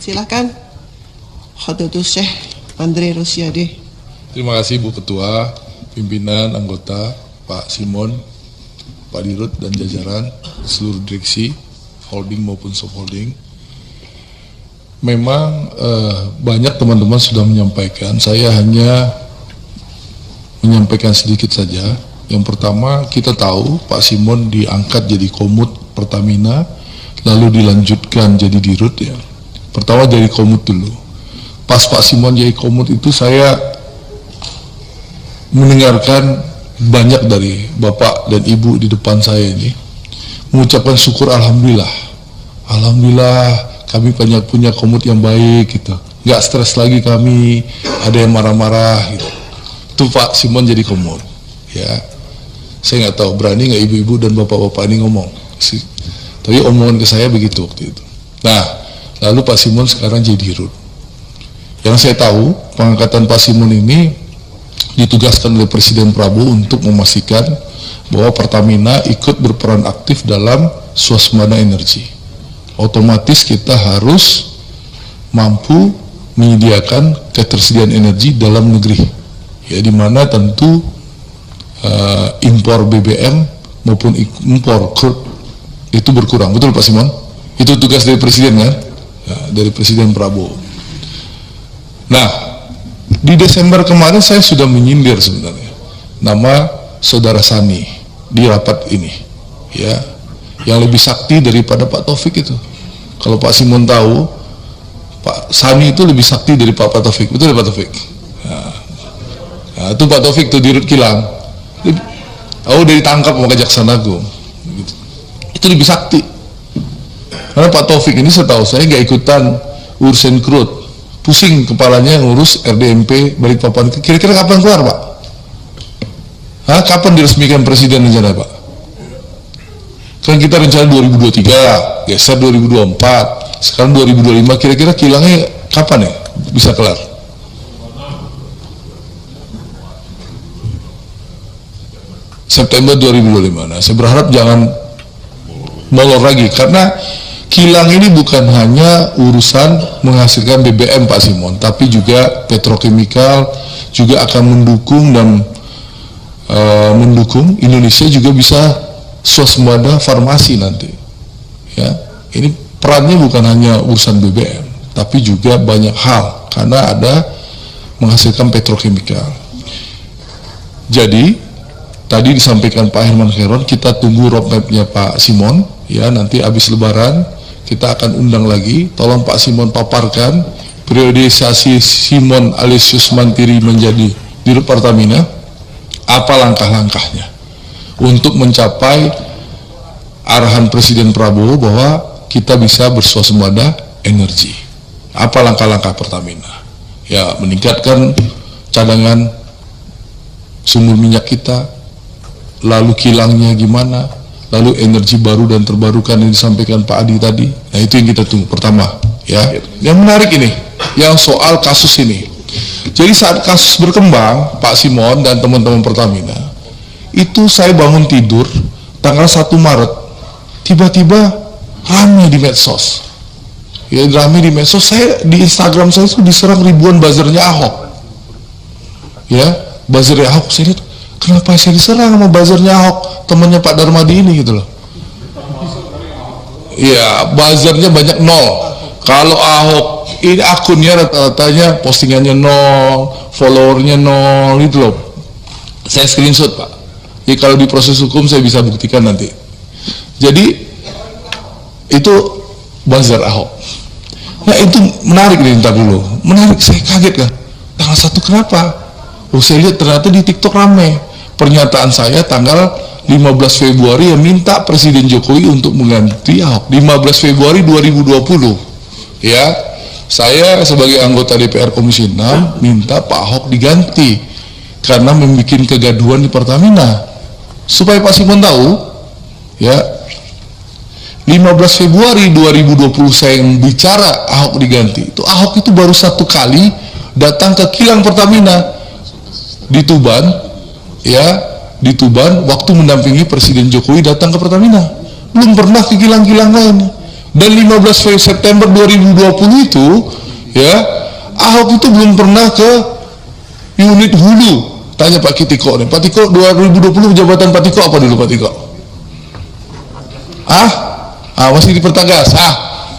Silahkan, Khadijatul Syekh Andre Rosiade. Terima kasih Bu Ketua, pimpinan, anggota, Pak Simon, Pak Dirut dan jajaran, seluruh direksi, holding maupun subholding. Memang banyak teman-teman sudah menyampaikan, saya hanya menyampaikan sedikit saja. Yang pertama, kita tahu Pak Simon diangkat jadi komut Pertamina, lalu dilanjutkan jadi Dirut ya. Pertama jadi komut dulu. Pas Pak Simon jadi komut itu saya mendengarkan banyak dari Bapak dan Ibu di depan saya ini mengucapkan syukur, alhamdulillah. Alhamdulillah kami banyak punya komut yang baik gitu. Nggak stres lagi kami, ada yang marah-marah gitu. Itu Pak Simon jadi komut. Ya. Saya nggak tahu berani nggak ibu-ibu dan bapak-bapak ini ngomong. Tapi omongan ke saya begitu waktu itu. Nah, lalu Pak Simon sekarang jadi Dirut. Yang saya tahu, pengangkatan Pak Simon ini ditugaskan oleh Presiden Prabowo untuk memastikan bahwa Pertamina ikut berperan aktif dalam swasembada energi. Otomatis kita harus mampu menyediakan ketersediaan energi dalam negeri. Ya, di mana tentu impor BBM maupun impor crude itu berkurang. Betul Pak Simon? Itu tugas dari Presiden kan? Ya, dari Presiden Prabowo. Nah, di Desember kemarin saya sudah menyindir sebenarnya nama Saudara Sani di rapat ini, ya, yang lebih sakti daripada Pak Taufik itu. Kalau Pak Simon tahu, Pak Sani itu lebih sakti dari Pak Taufik. Betul ya Pak Taufik? Nah, itu Pak Taufik tuh Dirut Kilang. Oh, udah ditangkap sama Kejaksaan Agung. Itu lebih sakti. Karena Pak Taufik ini setahu saya nggak ikutan urusan crude. Pusing kepalanya ngurus RDMP Balikpapan. Kira-kira kapan keluar Pak? Hah? Kapan diresmikan Presiden rencana Pak? Kan kita rencana 2023, geser 2024, sekarang 2025. Kira-kira kilangnya kapan ya bisa kelar? September 2025. Nah, saya berharap jangan molor lagi, karena kilang ini bukan hanya urusan menghasilkan BBM Pak Simon, tapi juga petrokimikal, juga akan mendukung dan mendukung Indonesia juga bisa swasembada farmasi nanti. Ya, ini perannya bukan hanya urusan BBM, tapi juga banyak hal karena ada menghasilkan petrokimikal. Jadi tadi disampaikan Pak Herman Khairun, kita tunggu roadmap-nya Pak Simon, ya, nanti habis Lebaran kita akan undang lagi. Tolong Pak Simon paparkan periodisasi Simon Alesius Mantiri menjadi Dirut Pertamina, apa langkah-langkahnya untuk mencapai arahan Presiden Prabowo bahwa kita bisa berswasembada energi. Apa langkah-langkah Pertamina? Ya, meningkatkan cadangan sumber minyak kita, lalu kilangnya gimana, lalu energi baru dan terbarukan yang disampaikan Pak Adi tadi. Nah, itu yang kita tunggu pertama, ya. Yang menarik ini, yang soal kasus ini. Jadi saat kasus berkembang, Pak Simon dan teman-teman Pertamina, itu saya bangun tidur tanggal 1 Maret, tiba-tiba ramai di medsos. Ya, ramai di medsos. Saya di Instagram saya itu diserang ribuan buzzernya Ahok. Ya, buzzernya Ahok. Saya lihat, kenapa saya diserang sama buzzernya Ahok, temannya Pak Darmadi ini gitu loh. Iya, buzzernya banyak 0. Kalau Ahok ini akunnya rata-ratanya postingannya 0, followernya 0 gitu loh. Saya screenshot Pak. Jadi kalau di proses hukum saya bisa buktikan nanti. Jadi itu buzzer Ahok. Nah, itu menarik nih, ntar dulu. Menarik, saya kaget kan. Tanggal 1 kenapa? Oh, saya lihat ternyata di TikTok ramai. Pernyataan saya tanggal 15 Februari yang minta Presiden Jokowi untuk mengganti Ahok. 15 Februari 2020. Ya, saya sebagai anggota DPR Komisi 6 minta Pak Ahok diganti karena membuat kegaduhan di Pertamina. Supaya Pak Simon tahu, ya, 15 Februari 2020 saya yang bicara Ahok diganti. Itu Ahok itu baru 1 kali datang ke kilang Pertamina di Tuban, ya, di Tuban waktu mendampingi Presiden Jokowi datang ke Pertamina. Belum pernah ke kilang-kilang lain. Dan 15 September 2020 itu, ya, Ahok itu belum pernah ke unit hulu. Tanya Pak Tiko nih, Pak Tiko 2020 jabatan Pak Tiko apa dulu Pak Tiko? Masih di Pertagas.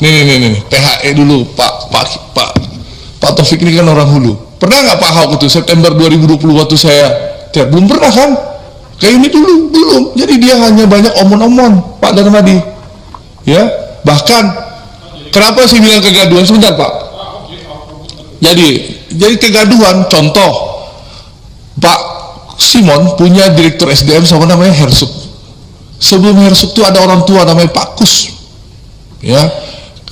Nih, THE dulu Pak Taufik ini kan orang hulu. Pernah nggak Pak Ahok itu September 2020 waktu saya belum pernah kan? Kayak ini dulu belum. Jadi dia hanya banyak omon-omon Pak Darmadi. Ya, bahkan kenapa saya bilang kegaduhan sebentar Pak? Jadi kegaduhan, contoh Pak Simon punya direktur SDM sama namanya Hersuk. Sebelum Hersuk itu ada orang tua namanya Pak Kus. Ya.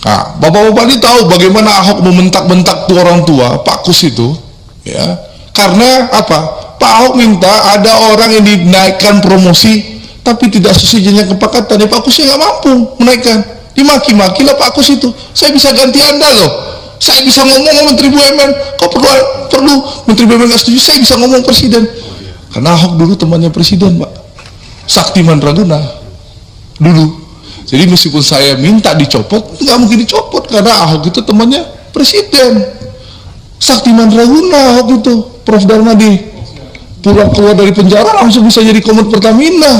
Nah, bapak-bapak ini tahu bagaimana Ahok membentak-bentak tuh orang tua Pak Kus itu, ya. Karena apa? Pak Ahok minta ada orang yang dinaikkan promosi tapi tidak sesuai jenjang kepangkatan. Pak Kusnya nggak mampu menaikkan, dimaki-maki lah Pak Kus itu. Saya bisa ganti Anda loh. Saya bisa ngomong sama Menteri BUMN. Kau perlu Menteri BUMN nggak setuju, saya bisa ngomong Presiden. Karena Ahok dulu temannya Presiden, Pak. Saktiman Raguna dulu. Jadi meskipun saya minta dicopot, nggak mungkin dicopot karena Ahok itu temannya Presiden. Saktiman Raguna Ahok itu, Prof Darmadi. Pulang keluar dari penjara langsung bisa jadi Komod Pertamina.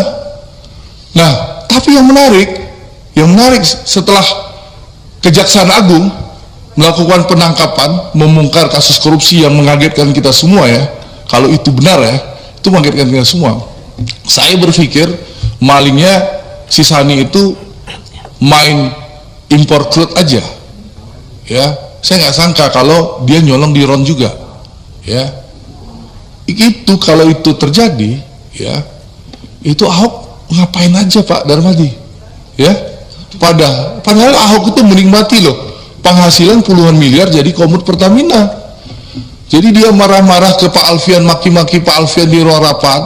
Nah, tapi yang menarik setelah Kejaksaan Agung melakukan penangkapan, membongkar kasus korupsi yang mengagetkan kita semua ya. Kalau itu benar ya, itu mengagetkan kita semua. Saya berpikir malingnya si Sani itu main impor crude aja, ya. Saya nggak sangka kalau dia nyolong di RON juga, ya. Itu kalau itu terjadi, ya, itu Ahok ngapain aja Pak Darmadi, ya. Padahal Ahok itu menikmati loh penghasilan puluhan miliar jadi Komod Pertamina. Jadi dia marah-marah ke Pak Alfian, maki-maki Pak Alfian di ruang rapat,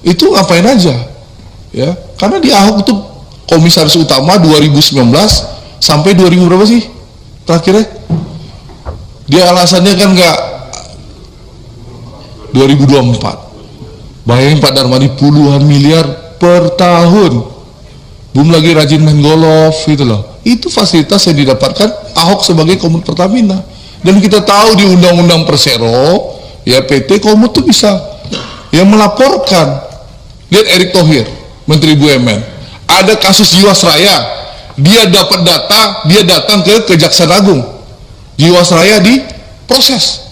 itu ngapain aja, ya. Karena di Ahok itu komisaris utama 2019 sampai 2000 berapa sih terakhirnya? Dia alasannya kan nggak 2024. Bayangin Pak Darmadi puluhan miliar per tahun, belum lagi rajin main golf gitu loh. Itu fasilitas yang didapatkan Ahok sebagai Komod Pertamina. Dan kita tahu di Undang-Undang Persero, ya, PT Komod tuh bisa yang melaporkan. Lihat Erick Thohir, Menteri BUMN, ada kasus Jiwasraya, dia dapat data, dia datang ke Kejaksaan Agung, Jiwasraya diproses.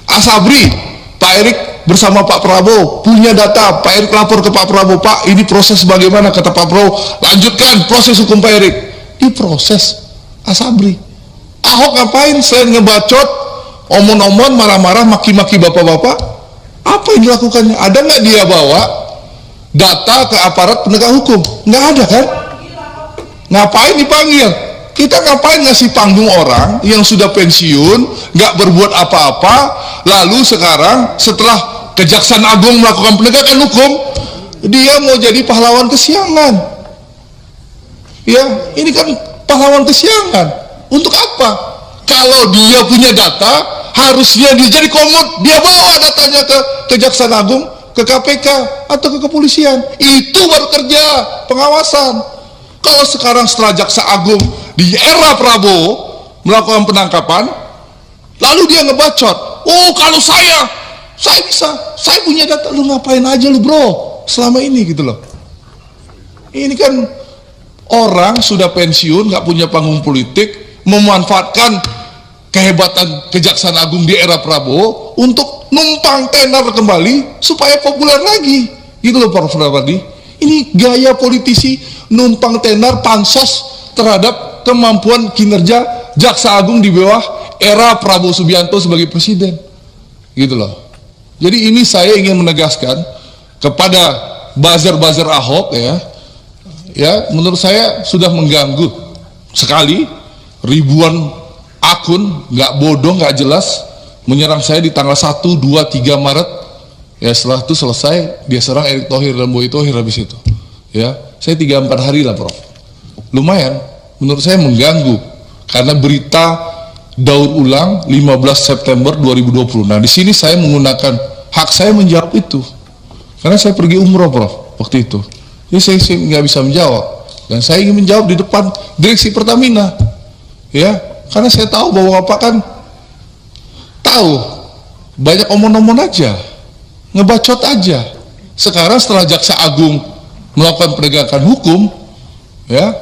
Asabri, Pak Erick bersama Pak Prabowo punya data, Pak Erick lapor ke Pak Prabowo, Pak ini proses bagaimana, kata Pak Prabowo, lanjutkan proses hukum Pak Erick, diproses Asabri. Ahok ngapain selain ngebacot, omon-omon, marah-marah, maki-maki bapak-bapak? Apa yang dilakukannya? Ada nggak dia bawa data ke aparat penegak hukum? Nggak ada kan? Ngapain dipanggil? Kita ngapain ngasih panggung orang yang sudah pensiun, nggak berbuat apa-apa, lalu sekarang setelah Kejaksaan Agung melakukan penegakan hukum, dia mau jadi pahlawan kesiangan. Ya, ini kan pahlawan kesiangan. Untuk apa? Kalau dia punya data, harusnya dia jadi Komod, dia bawa datanya ke Kejaksaan Agung, ke KPK atau ke kepolisian. Itu baru kerja pengawasan. Kalau sekarang setelah Jaksa Agung di era Prabowo melakukan penangkapan, lalu dia ngebacot, oh kalau saya bisa, saya punya data. Lu ngapain aja lu bro selama ini gitu loh. Ini kan orang sudah pensiun, nggak punya panggung politik, memanfaatkan kehebatan Kejaksaan Agung di era Prabowo untuk numpang tenar kembali supaya populer lagi gitu loh Pak Darmadi. Ini gaya politisi numpang tenar pansos terhadap kemampuan kinerja Jaksa Agung di bawah era Prabowo Subianto sebagai presiden gitu loh. Jadi ini saya ingin menegaskan kepada buzzer-buzzer Ahok, ya menurut saya sudah mengganggu sekali. Ribuan akun nggak bodoh, nggak jelas menyerang saya di tanggal 1, 2, 3 Maret. Ya setelah itu selesai, dia serang Erick Thohir dan Boy Thohir habis itu. Ya, saya 3-4 hari lah Prof. Lumayan, menurut saya mengganggu karena berita daur ulang 15 September 2020. Nah di sini saya menggunakan hak saya menjawab itu karena saya pergi umroh Prof waktu itu. Jadi saya nggak bisa menjawab. Dan saya ingin menjawab di depan direksi Pertamina, ya, karena saya tahu bahwa Bapak kan tahu banyak omong-omong aja, ngebacot aja. Sekarang setelah Jaksa Agung melakukan penegakan hukum, ya,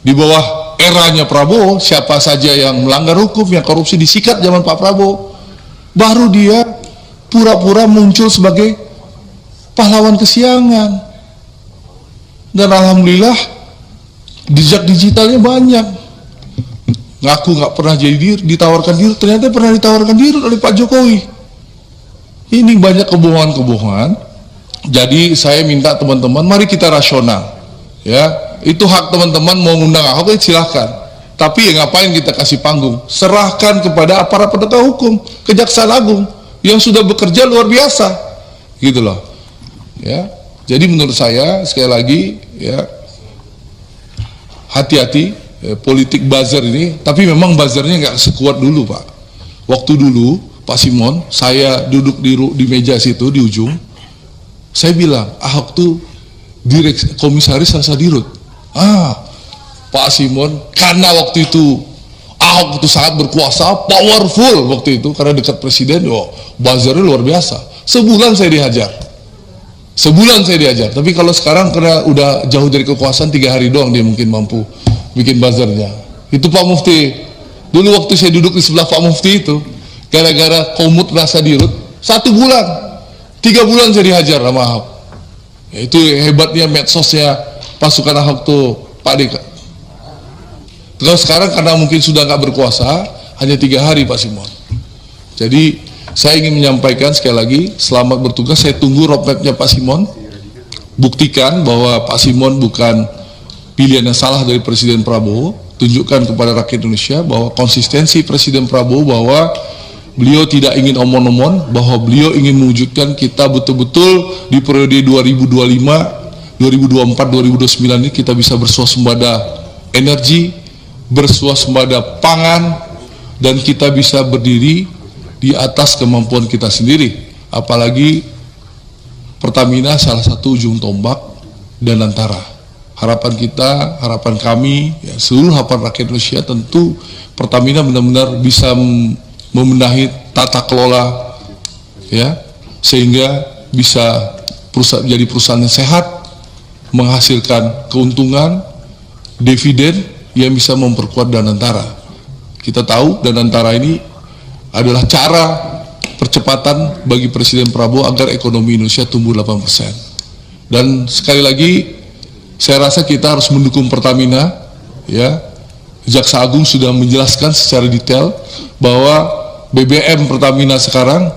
di bawah eranya Prabowo, siapa saja yang melanggar hukum, yang korupsi disikat zaman Pak Prabowo, baru dia pura-pura muncul sebagai pahlawan kesiangan. Dan alhamdulillah jejak digitalnya banyak. Ngaku nggak pernah jadi ditawarkan diri, ternyata pernah ditawarkan diri oleh Pak Jokowi. Ini banyak kebohongan-kebohongan. Jadi saya minta teman-teman, mari kita rasional, ya. Itu hak teman-teman mau ngundang Ahok, silahkan. Tapi ya ngapain kita kasih panggung? Serahkan kepada aparat penegak hukum, Kejaksaan Agung yang sudah bekerja luar biasa, gitu loh, ya. Jadi menurut saya sekali lagi, ya, hati-hati, ya, politik buzzer ini. Tapi memang buzzernya nggak sekuat dulu, Pak. Waktu dulu Pak Simon, saya duduk di meja situ di ujung, saya bilang Ahok tuh komisaris Sasa Dirut. Pak Simon, karena waktu itu Ahok itu sangat berkuasa, powerful waktu itu karena dekat presiden, buzzernya luar biasa. Sebulan saya dihajar. Tapi kalau sekarang karena udah jauh dari kekuasaan, 3 hari doang dia mungkin mampu bikin buzzernya. Itu Pak Mufti. Dulu waktu saya duduk di sebelah Pak Mufti itu, gara-gara komut rasa dirut, 1 bulan, 3 bulan saya dihajar sama Ahok. Ya, itu hebatnya medsosnya pasukan Ahok tuh, Pak Deka. Terus sekarang karena mungkin sudah nggak berkuasa, hanya 3 hari Pak Simon. Jadi saya ingin menyampaikan sekali lagi, selamat bertugas. Saya tunggu roadmapnya Pak Simon. Buktikan bahwa Pak Simon bukan pilihan yang salah dari Presiden Prabowo. Tunjukkan kepada rakyat Indonesia bahwa konsistensi Presiden Prabowo, bahwa beliau tidak ingin omon-omon, bahwa beliau ingin mewujudkan kita betul-betul di periode 2025, 2024, 2029 ini kita bisa bersuasembada energi, bersuasembada pangan, dan kita bisa berdiri di atas kemampuan kita sendiri. Apalagi Pertamina salah satu ujung tombak dan antara. Harapan kita, harapan kami, ya, seluruh harapan rakyat Indonesia, tentu Pertamina benar-benar bisa membenahi tata kelola, ya, sehingga bisa jadi perusahaan yang sehat, menghasilkan keuntungan, dividen yang bisa memperkuat Danantara. Kita tahu Danantara ini adalah cara percepatan bagi Presiden Prabowo agar ekonomi Indonesia tumbuh 8%. Dan sekali lagi, saya rasa kita harus mendukung Pertamina, ya. Jaksa Agung sudah menjelaskan secara detail bahwa BBM Pertamina sekarang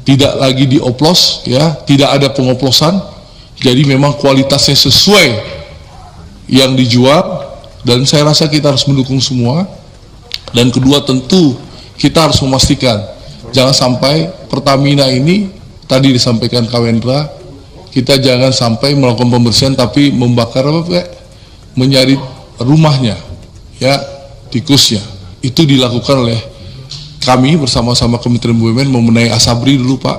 tidak lagi dioplos, ya, tidak ada pengoplosan. Jadi memang kualitasnya sesuai yang dijual, dan saya rasa kita harus mendukung semua. Dan kedua, tentu kita harus memastikan jangan sampai Pertamina ini, tadi disampaikan Kak Wendra, kita jangan sampai melakukan pembersihan tapi membakar menyari rumahnya, ya, tikusnya. Itu dilakukan oleh kami bersama-sama Kementerian BUMN, membenahi Asabri dulu Pak,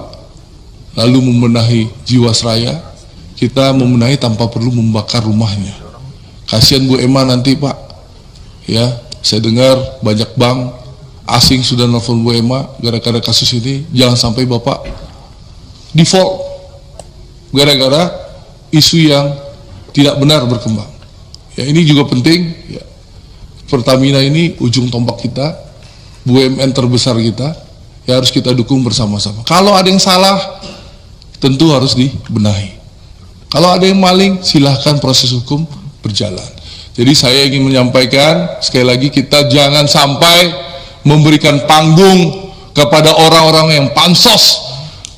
lalu membenahi Jiwasraya. Kita membenahi tanpa perlu membakar rumahnya. Kasihan Bu Emma nanti Pak, ya, saya dengar banyak bank asing sudah nelfon Bu Emma gara-gara kasus ini. Jangan sampai Bapak default gara-gara isu yang tidak benar berkembang. Ya, ini juga penting, ya. Pertamina ini ujung tombak kita, BUMN terbesar kita, ya, harus kita dukung bersama-sama. Kalau ada yang salah, tentu harus dibenahi. Kalau ada yang maling, silahkan proses hukum berjalan. Jadi saya ingin menyampaikan sekali lagi, kita jangan sampai memberikan panggung kepada orang-orang yang pansos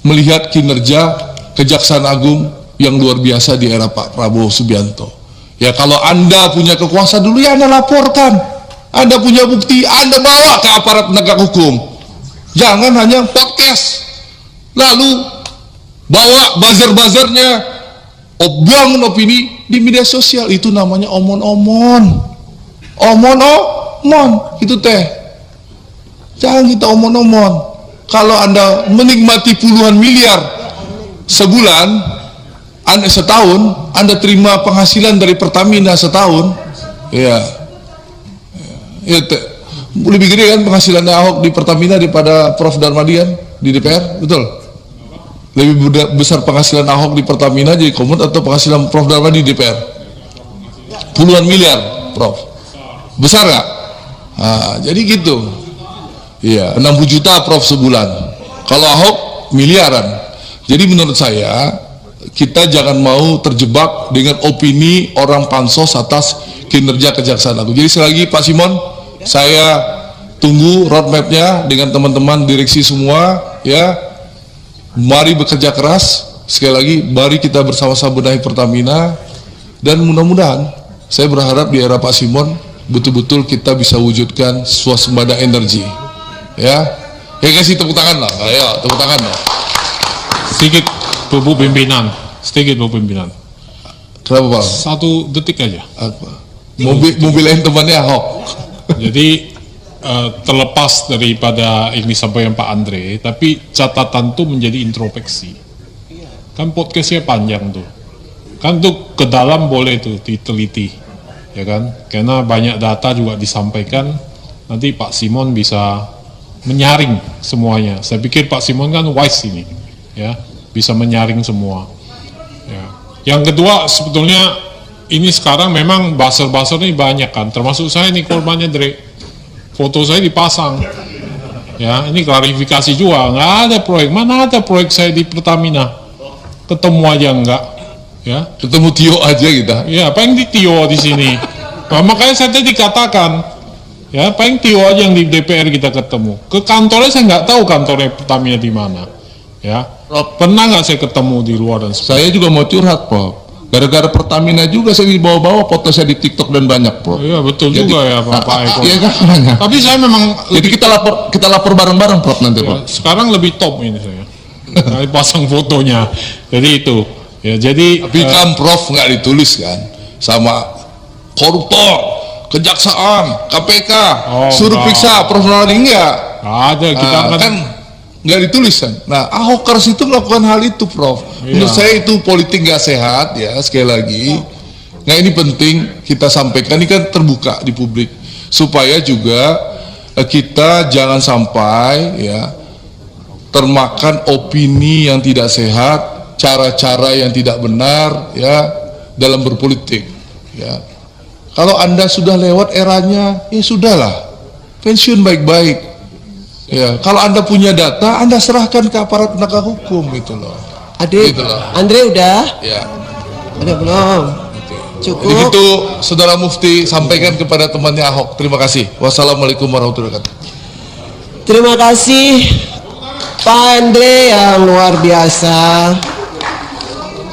melihat kinerja Kejaksaan Agung yang luar biasa di era Pak Prabowo Subianto. Ya, kalau Anda punya kekuasaan dulu, ya Anda laporkan. Anda punya bukti, Anda bawa ke aparat penegak hukum. Jangan hanya podcast, lalu bawa buzzer-buzzernya, bangun opini di media sosial. Itu namanya omon-omon. Omon-omon, itu teh. Jangan kita omon-omon. Kalau Anda menikmati puluhan miliar sebulan, setahun, Anda terima penghasilan dari Pertamina setahun, Iya. Ya, lebih gede kan penghasilan Ahok di Pertamina daripada Prof Darmadi kan di DPR, betul? Lebih besar penghasilan Ahok di Pertamina jadi Komut atau penghasilan Prof Darmadi di DPR? Puluhan miliar, Prof. Besar nggak? Nah, jadi gitu. Iya, 60 juta Prof sebulan. Kalau Ahok miliaran. Jadi menurut saya kita jangan mau terjebak dengan opini orang pansos atas kinerja Kejaksaan Agung. Jadi sekali lagi Pak Simon, saya tunggu roadmapnya dengan teman-teman direksi semua ya. Mari bekerja keras. Sekali lagi mari kita bersama-sama benahi Pertamina, dan mudah-mudahan saya berharap di era Pak Simon betul-betul kita bisa wujudkan swasembada energi ya. Kasih tepuk tangan lah, ayo tepuk tangan lah. Sedikit Bu Pimpinan, Kenapa Pak? 1 detik aja. Apa? Mobil temannya Ahok. Jadi terlepas daripada ini sampai yang Pak Andre, tapi catatan tuh menjadi introspeksi. Kan podcastnya panjang tuh, kan tuh ke dalam boleh tuh diteliti, ya kan? Karena banyak data juga disampaikan, nanti Pak Simon bisa menyaring semuanya. Saya pikir Pak Simon kan wise ini, ya, bisa menyaring semua. Ya. Yang kedua sebetulnya ini sekarang memang buzzer ini banyak kan, termasuk saya nih korbannya Dre. Foto saya dipasang, ya ini klarifikasi juga, nggak ada proyek, mana ada proyek saya di Pertamina, ketemu aja enggak, ya ketemu Tio aja gitu. Ya paling di Tio di sini, nah, makanya saya tadi katakan, ya paling Tio aja yang di DPR kita ketemu, ke kantornya saya nggak tahu kantornya Pertamina di mana, ya pernah nggak saya ketemu di luar dan saya juga mau curhat Prof. Gara-gara Pertamina juga saya dibawa-bawa foto saya di TikTok dan banyak Prof. Iya betul jadi, juga ya Pak Eko. Iya kan banyak. Tapi saya memang jadi kita lapor bareng-bareng Prof nanti Prof. Sekarang lebih top ini saya. Saya pasang fotonya. Jadi itu. Ya jadi. Tapi kan Prof nggak ditulis kan sama koruptor, kejaksaan, KPK, suruh periksa Prof Naldi enggak? Ada kita kan nggak ditulis kan. Nah Ahokers itu melakukan hal itu Prof. Menurut saya itu politik nggak sehat ya, sekali lagi. Nah ini penting kita sampaikan, ini kan terbuka di publik supaya juga kita jangan sampai ya termakan opini yang tidak sehat, cara-cara yang tidak benar ya dalam berpolitik ya. Kalau Anda sudah lewat eranya, ya sudahlah, pensiun baik-baik. Ya, kalau Anda punya data, Anda serahkan ke aparat penegak hukum gitu loh. Adik, gitu loh. Andre udah? Ya. Ada belum? Cukup. Jadi gitu, Saudara Mufti sampaikan kepada temannya Ahok. Terima kasih. Wassalamualaikum warahmatullahi wabarakatuh. Terima kasih Pak Andre yang luar biasa.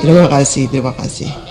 Terima kasih.